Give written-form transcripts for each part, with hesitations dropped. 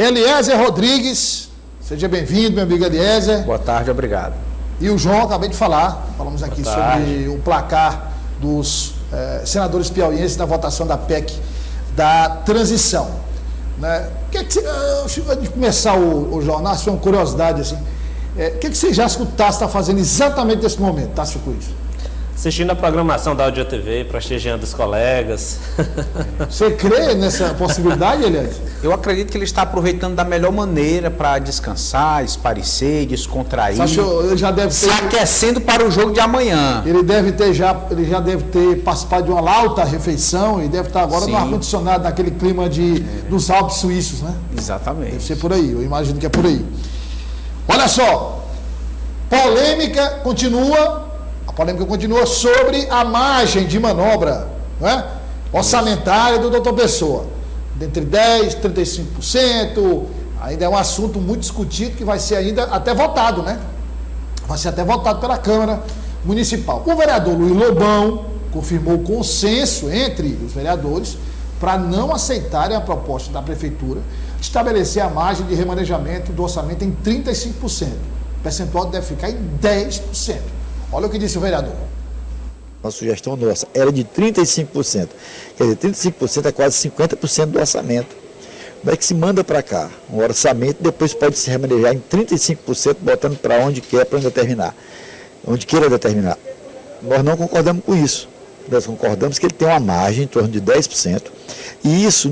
Eliezer Rodrigues, seja bem-vindo, meu amigo Eliezer. Boa tarde, obrigado. E o João, acabei de falar, falamos aqui sobre o placar dos senadores piauienses na votação da PEC da transição. Né? Antes de começar o jornal, se foi uma curiosidade assim, o que você já escutou que está fazendo exatamente nesse momento, Tássio Cruz? Assistindo a programação da Audio TV, prestigiando os colegas. Você crê nessa possibilidade, Elias? Eu acredito que ele está aproveitando da melhor maneira para descansar, espairecer, descontrair. Você acha que ele já deve ter... Se aquecendo para o jogo de amanhã. Ele já deve ter participado de uma alta refeição e deve estar agora no ar-condicionado, naquele clima dos Alpes suíços, né? Exatamente. Deve ser por aí, eu imagino que é por aí. Olha só, polêmica continua sobre a margem de manobra, né, orçamentária do doutor Pessoa. Entre 10% e 35%, ainda é um assunto muito discutido que vai ser ainda até votado, né? Vai ser até votado pela Câmara Municipal. O vereador Luiz Lobão confirmou o consenso entre os vereadores para não aceitarem a proposta da Prefeitura de estabelecer a margem de remanejamento do orçamento em 35%. O percentual deve ficar em 10%. Olha o que disse o vereador. A sugestão nossa era de 35%. Quer dizer, 35% é quase 50% do orçamento. Como é que se manda para cá um orçamento e depois pode se remanejar em 35%, botando para onde quer, para onde queira determinar? Nós não concordamos com isso. Nós concordamos que ele tem uma margem em torno de 10%, e isso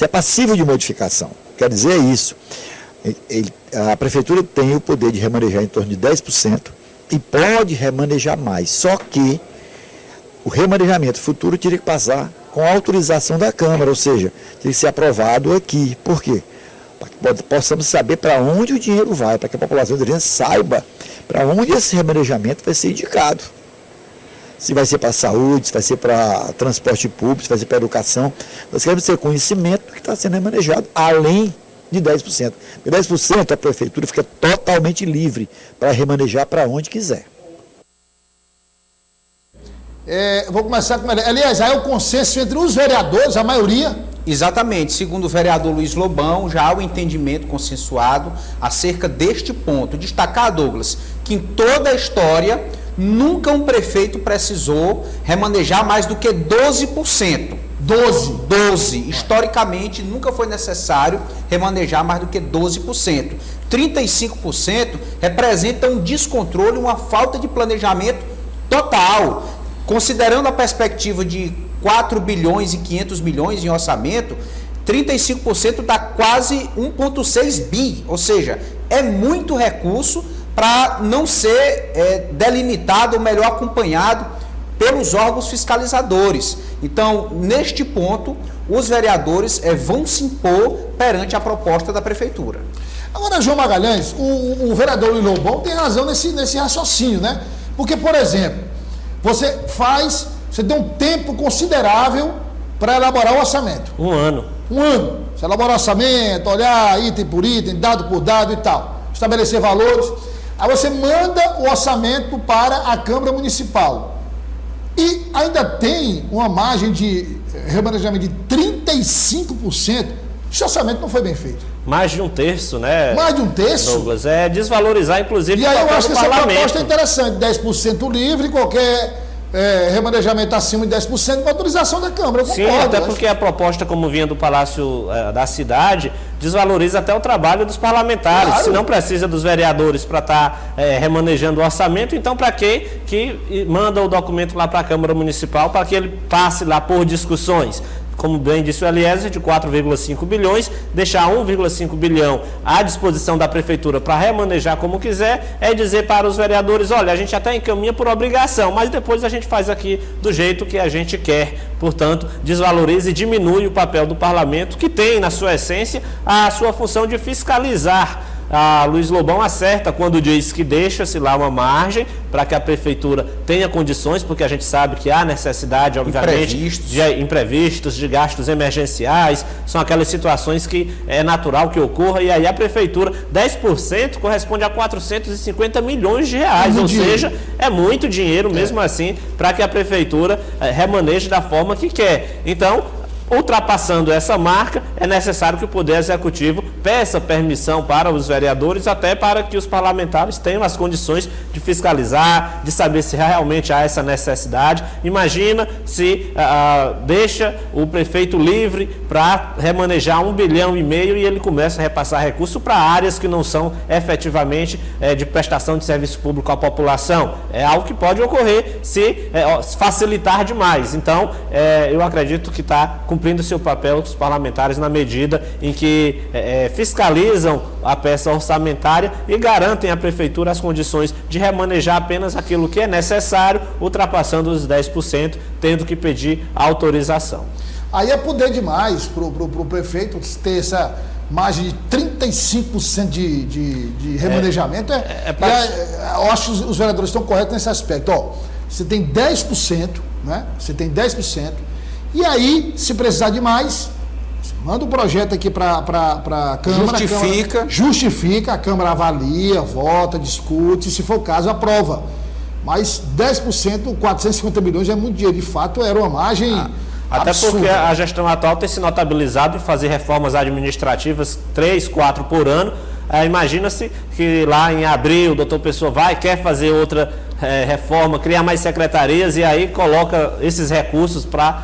é passível de modificação. Quer dizer, é isso. A Prefeitura tem o poder de remanejar em torno de 10%, e pode remanejar mais, só que o remanejamento futuro teria que passar com a autorização da Câmara, ou seja, teria que ser aprovado aqui. Por quê? Para que possamos saber para onde o dinheiro vai, para que a população saiba para onde esse remanejamento vai ser indicado. Se vai ser para a saúde, se vai ser para transporte público, se vai ser para a educação. Nós queremos ter conhecimento do que está sendo remanejado, além de 10%. E 10% a Prefeitura fica totalmente livre para remanejar para onde quiser. Vou começar com ele. Aliás, há o consenso entre os vereadores, a maioria. Exatamente. Segundo o vereador Luiz Lobão, já há o entendimento consensuado acerca deste ponto. Destacar, Douglas, que em toda a história, nunca um prefeito precisou remanejar mais do que 12%. 12. Historicamente, nunca foi necessário remanejar mais do que 12%. 35% representa um descontrole, uma falta de planejamento total. Considerando a perspectiva de 4 bilhões e 500 milhões em orçamento, 35% dá quase 1,6 bi. Ou seja, é muito recurso para não ser delimitado ou melhor acompanhado pelos órgãos fiscalizadores. Então, neste ponto, os vereadores vão se impor perante a proposta da Prefeitura. Agora, João Magalhães, o vereador Luiz Lobão tem razão nesse raciocínio, né? Porque, por exemplo, você tem um tempo considerável para elaborar o orçamento. Um ano. Você elabora o orçamento, olhar item por item, dado por dado e tal. Estabelecer valores. Aí você manda o orçamento para a Câmara Municipal. E ainda tem uma margem de remanejamento de 35%. Esse orçamento não foi bem feito. Mais de um terço, né? Mais de um terço? Douglas, desvalorizar, inclusive, o papel do parlamento. E aí eu acho que essa proposta é interessante. 10% livre, qualquer remanejamento acima de 10% com autorização da Câmara. Eu concordo, até porque a proposta, como vinha do Palácio da Cidade, desvaloriza até o trabalho dos parlamentares. Claro. Se não precisa dos vereadores para estar remanejando o orçamento, então para que manda o documento lá para a Câmara Municipal para que ele passe lá por discussões? Como bem disse o Eliezer, de 4,5 bilhões, deixar 1,5 bilhão à disposição da Prefeitura para remanejar como quiser, é dizer para os vereadores, olha, a gente até encaminha por obrigação, mas depois a gente faz aqui do jeito que a gente quer. Portanto, desvaloriza e diminui o papel do parlamento, que tem, na sua essência, a sua função de fiscalizar. A Luiz Lobão acerta quando diz que deixa-se lá uma margem para que a Prefeitura tenha condições, porque a gente sabe que há necessidade, obviamente, de imprevistos, de gastos emergenciais, são aquelas situações que é natural que ocorra, e aí a Prefeitura, 10% corresponde a 450 milhões de reais, ou seja, é muito dinheiro mesmo assim, para que a Prefeitura remaneje da forma que quer. Então, Ultrapassando essa marca, é necessário que o Poder Executivo peça permissão para os vereadores, até para que os parlamentares tenham as condições de fiscalizar, de saber se realmente há essa necessidade. Imagina se deixa o prefeito livre para remanejar 1,5 bilhão e ele começa a repassar recursos para áreas que não são efetivamente de prestação de serviço público à população. É algo que pode ocorrer se facilitar demais. Então, eu acredito que está cumprindo seu papel os parlamentares na medida em que fiscalizam a peça orçamentária e garantem à prefeitura as condições de remanejar apenas aquilo que é necessário, ultrapassando os 10%, tendo que pedir autorização. Aí é poder demais para o prefeito ter essa margem de 35% de remanejamento. Eu acho que os vereadores estão corretos nesse aspecto. Ó, você tem 10%, né? Você tem 10%. E aí, se precisar de mais, manda um projeto aqui para a Câmara. Justifica, a Câmara avalia, vota, discute, se for o caso, aprova. Mas 10%, 450 milhões é muito dinheiro. De fato, era uma margem até absurda. porque a gestão atual tem se notabilizado em fazer reformas administrativas 3, 4 por ano. Imagina-se que lá em abril o doutor Pessoa quer fazer outra reforma, criar mais secretarias e aí coloca esses recursos para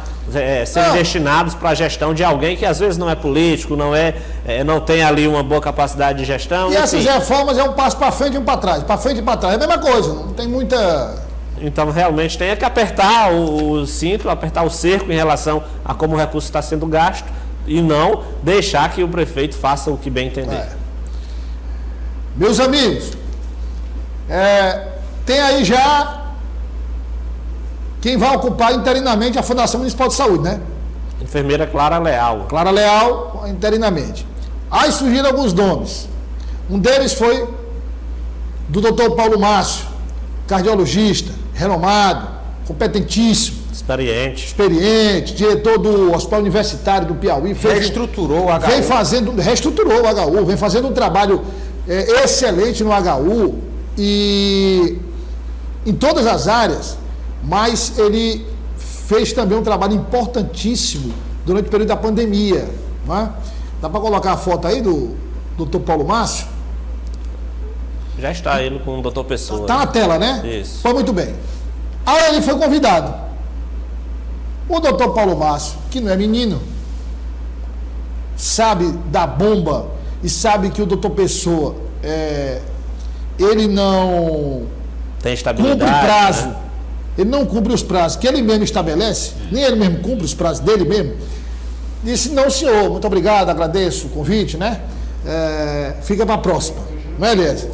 serem destinados para a gestão de alguém que às vezes não é político, não tem ali uma boa capacidade de gestão. E essas reformas é um passo para frente e um para trás. Para frente e para trás é a mesma coisa, não tem muita... Então, realmente, tem que apertar o cinto, apertar o cerco em relação a como o recurso está sendo gasto e não deixar que o prefeito faça o que bem entender. Meus amigos, tem aí já quem vai ocupar interinamente a Fundação Municipal de Saúde, né? Enfermeira Clara Leal. Clara Leal, interinamente. Aí surgiram alguns nomes. Um deles foi do doutor Paulo Márcio, cardiologista, renomado, competentíssimo. Experiente, diretor do Hospital Universitário do Piauí. Reestruturou o HU. Reestruturou o HU, vem fazendo um trabalho excelente no HU e em todas as áreas, mas ele fez também um trabalho importantíssimo durante o período da pandemia. Não é? Dá para colocar a foto aí do doutor Paulo Márcio? Já está ele com o doutor Pessoa. Está na tela, né? Isso. Foi muito bem. Aí ele foi convidado. O doutor Paulo Márcio, que não é menino, sabe da bomba e sabe que o doutor Pessoa, ele não tem estabilidade, cumpre prazo. Né? Ele não cumpre os prazos que ele mesmo estabelece, nem ele mesmo cumpre os prazos dele mesmo. Disse, não senhor, muito obrigado, agradeço o convite, né? Fica para a próxima, não é, Elias?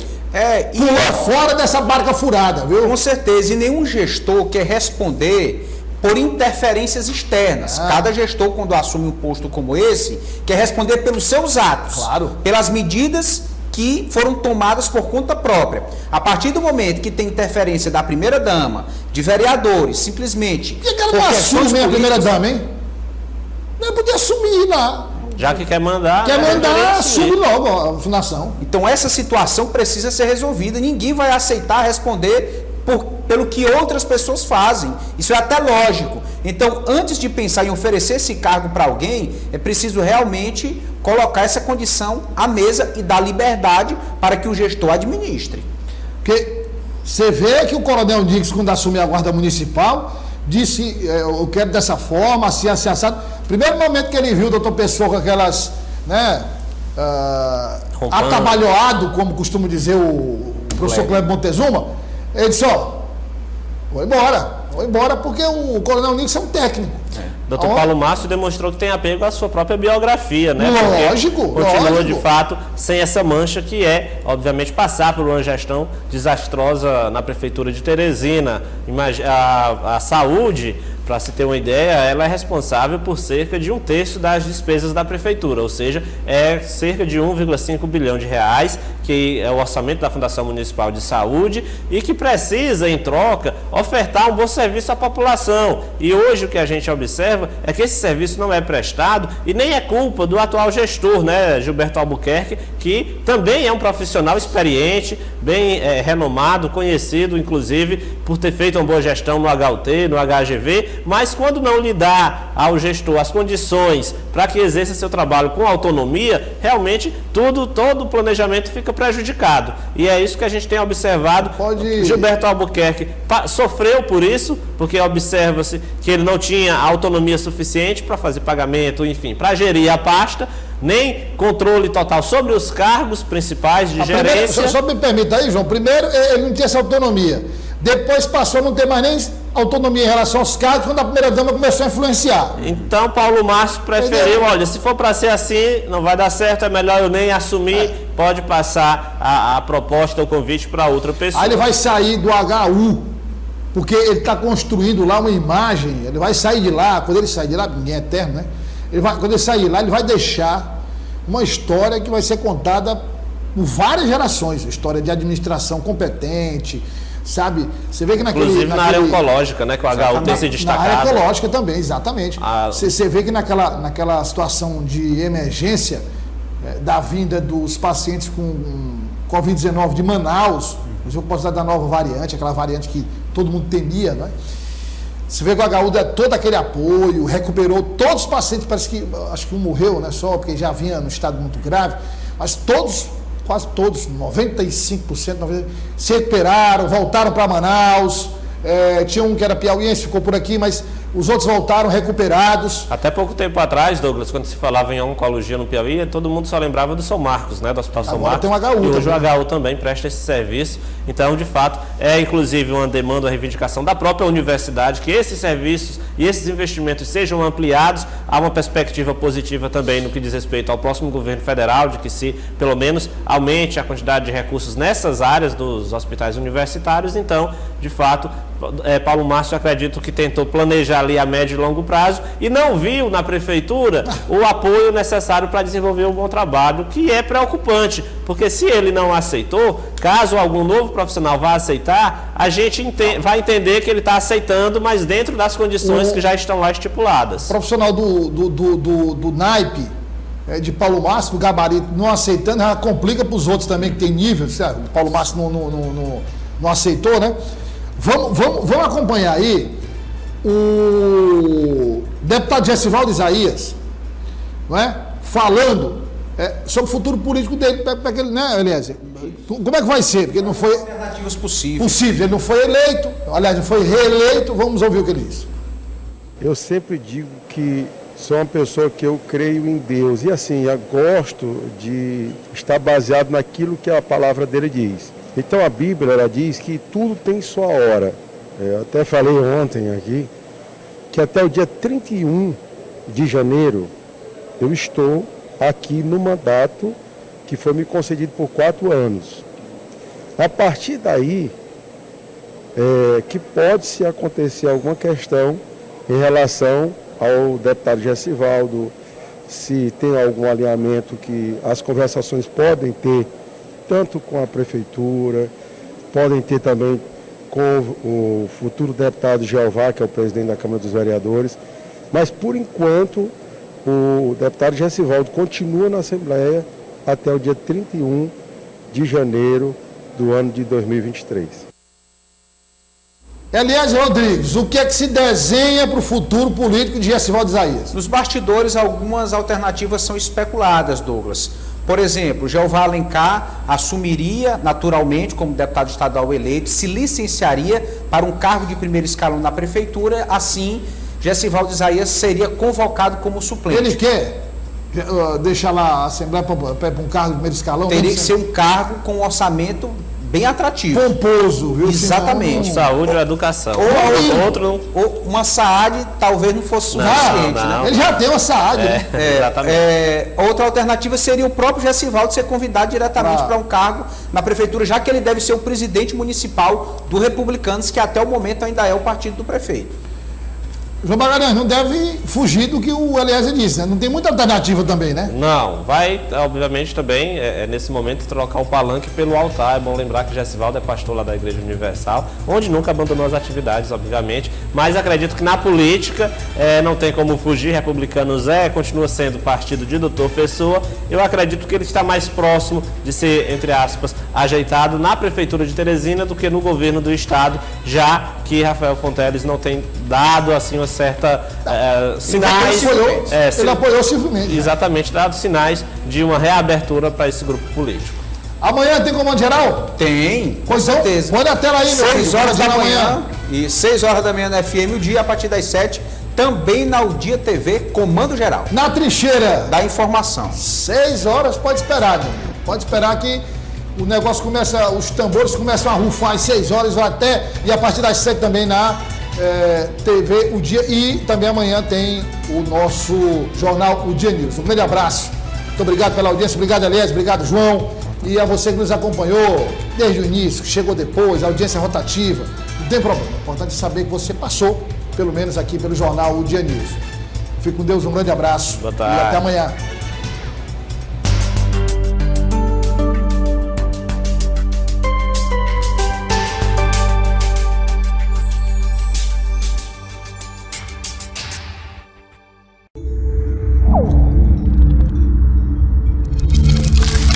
Pula fora dessa barca furada, viu? Com certeza, e nenhum gestor quer responder por interferências externas. Cada gestor, quando assume um posto como esse, quer responder pelos seus atos, claro, pelas medidas que foram tomadas por conta própria. A partir do momento que tem interferência da primeira-dama, de vereadores, simplesmente... Por que ela não assume mesmo a primeira-dama, hein? Não podia assumir lá. Já que quer mandar... assume logo a fundação. Então essa situação precisa ser resolvida. Ninguém vai aceitar responder pelo que outras pessoas fazem. Isso é até lógico. Então, antes de pensar em oferecer esse cargo para alguém, é preciso realmente colocar essa condição à mesa e dar liberdade para que o gestor administre. Porque você vê que o Coronel Nix, quando assumiu a Guarda Municipal, disse, eu quero dessa forma, assim, assado. Primeiro momento que ele viu o doutor Pessoa com aquelas, né, atabalhoado, como costuma dizer o professor Cleber Montezuma, ele disse, vou embora porque o Coronel Nix é um técnico. Dr. Paulo Márcio demonstrou que tem apego à sua própria biografia, né? Lógico. Continua, de fato, sem essa mancha que obviamente, passar por uma gestão desastrosa na Prefeitura de Teresina. A saúde, para se ter uma ideia, ela é responsável por cerca de 1/3 das despesas da Prefeitura, ou seja, cerca de 1,5 bilhão de reais que é o orçamento da Fundação Municipal de Saúde, e que precisa, em troca, ofertar um bom serviço à população. E hoje o que a gente observa é que esse serviço não é prestado, e nem é culpa do atual gestor, né, Gilberto Albuquerque, que também é um profissional experiente, bem renomado, conhecido, inclusive, por ter feito uma boa gestão no HUT, no HGV, mas quando não lhe dá ao gestor as condições para que exerça seu trabalho com autonomia, realmente todo o planejamento fica prejudicado. E é isso que a gente tem observado. Gilberto Albuquerque sofreu por isso, porque observa-se que ele não tinha autonomia suficiente para fazer pagamento, enfim, para gerir a pasta, nem controle total sobre os cargos principais de gerência. Só me permita aí, João. Primeiro, ele não tinha essa autonomia. Depois passou a não ter mais nem autonomia em relação aos cargos, quando a primeira-dama começou a influenciar. Então, Paulo Márcio preferiu, olha, se for para ser assim, não vai dar certo, é melhor eu nem assumir, pode passar a proposta, o convite para outra pessoa. Aí ele vai sair do HU, porque ele está construindo lá uma imagem, ele vai sair de lá, quando ele sair de lá, ninguém é eterno, né? Quando ele sair de lá, ele vai deixar uma história que vai ser contada por várias gerações, história de administração competente, sabe? Você vê que inclusive na área oncológica, né, que o HU tem se destacado. Na área ecológica também, exatamente. Você vê que naquela situação de emergência, da vinda dos pacientes com Covid-19 de Manaus, eu posso dar da nova variante, aquela variante que todo mundo temia, né? Você vê que o HU dá todo aquele apoio, recuperou todos os pacientes, parece que, acho que um morreu, né, só, porque já vinha no estado muito grave, mas todos, quase todos, 95%, se recuperaram, voltaram para Manaus, tinha um que era piauiense, ficou por aqui, mas os outros voltaram recuperados. Até pouco tempo atrás, Douglas, quando se falava em oncologia no Piauí, todo mundo só lembrava do São Marcos, né, do Hospital São Marcos. Tem um HU e hoje também. o HU também presta esse serviço. Então, de fato, é inclusive uma demanda, uma reivindicação da própria universidade, que esses serviços e esses investimentos sejam ampliados. Há uma perspectiva positiva também no que diz respeito ao próximo governo federal, de que se, pelo menos, aumente a quantidade de recursos nessas áreas dos hospitais universitários. Então, de fato, Paulo Márcio, acredito que tentou planejar ali a médio e longo prazo e não viu na prefeitura o apoio necessário para desenvolver um bom trabalho, que é preocupante, porque se ele não aceitou, caso algum novo profissional vá aceitar, a gente vai entender que ele está aceitando, mas dentro das condições que já estão lá estipuladas. O profissional do naipe, de Paulo Márcio, do gabarito, não aceitando, já complica para os outros também que tem nível, certo? O Paulo Márcio não aceitou, né? Vamos acompanhar aí o deputado Gessivaldo Isaías, não é? Falando sobre o futuro político dele, para aquele, né, Eliezer? Como é que vai ser? Porque ele não foi. Alternativas possíveis. Ele não foi eleito, aliás, não foi reeleito. Vamos ouvir o que ele disse. Eu sempre digo que sou uma pessoa que eu creio em Deus e assim, eu gosto de estar baseado naquilo que a palavra dele diz. Então a Bíblia, ela diz que tudo tem sua hora. Eu até falei ontem aqui que até o dia 31 de janeiro eu estou aqui no mandato que foi me concedido por 4 anos. A partir daí, que pode-se acontecer alguma questão em relação ao deputado Gessivaldo, se tem algum alinhamento que as conversações podem ter tanto com a prefeitura, podem ter também com o futuro deputado Jeová, que é o presidente da Câmara dos Vereadores, mas por enquanto o deputado Gessivaldo continua na Assembleia até o dia 31 de janeiro do ano de 2023. Eliezer Rodrigues, o que é que se desenha para o futuro político de Gessivaldo Isaías? Nos bastidores, algumas alternativas são especuladas, Douglas. Por exemplo, Jeová Alencar assumiria naturalmente como deputado estadual eleito, se licenciaria para um cargo de primeiro escalão na prefeitura, assim Gessivaldo Isaías seria convocado como suplente. Ele quer deixar lá a Assembleia para um cargo de primeiro escalão? Teria que ser um cargo com um orçamento bem atrativo. Pomposo, viu? Exatamente. Saúde ou educação. Ou uma SAAD talvez não fosse suficiente. Não. Né? Ele já tem uma SAAD. Exatamente. Outra alternativa seria o próprio Gessivaldo ser convidado diretamente para um cargo na prefeitura, já que ele deve ser o presidente municipal do Republicanos, que até o momento ainda é o partido do prefeito. João Magalhães, não deve fugir do que o Eliezer disse, né? Não tem muita alternativa também, né? Não, vai, obviamente, também, nesse momento, trocar o palanque pelo altar. É bom lembrar que Gessivaldo é pastor lá da Igreja Universal, onde nunca abandonou as atividades, obviamente, mas acredito que na política não tem como fugir. Republicanos continua sendo partido de Doutor Pessoa. Eu acredito que ele está mais próximo de ser, entre aspas, ajeitado na Prefeitura de Teresina do que no governo do Estado, já que Rafael Fonteles não tem dado, assim, uma certa sinais... Ele apoiou civilmente. Exatamente, dado sinais de uma reabertura para esse grupo político. Amanhã tem comando geral? Tem, com Pois certeza. Põe na tela aí, meu 6 filho. horas da Amanhã. manhã e 6 horas da manhã na FM, o dia a partir das 7, também na Udia TV, Comando Geral. Na trincheira. Da informação. 6 horas, pode esperar, meu amigo. Pode esperar que o negócio começa, os tambores começam a rufar às 6 horas e a partir das 7 também na TV O Dia, e também amanhã tem o nosso jornal O Dia News. Um grande abraço, muito obrigado pela audiência, obrigado Elias, obrigado João, e a você que nos acompanhou desde o início, que chegou depois, a audiência rotativa, não tem problema, o importante é saber que você passou, pelo menos aqui pelo jornal O Dia News. Fique com Deus, um grande abraço. Boa tarde. E até amanhã.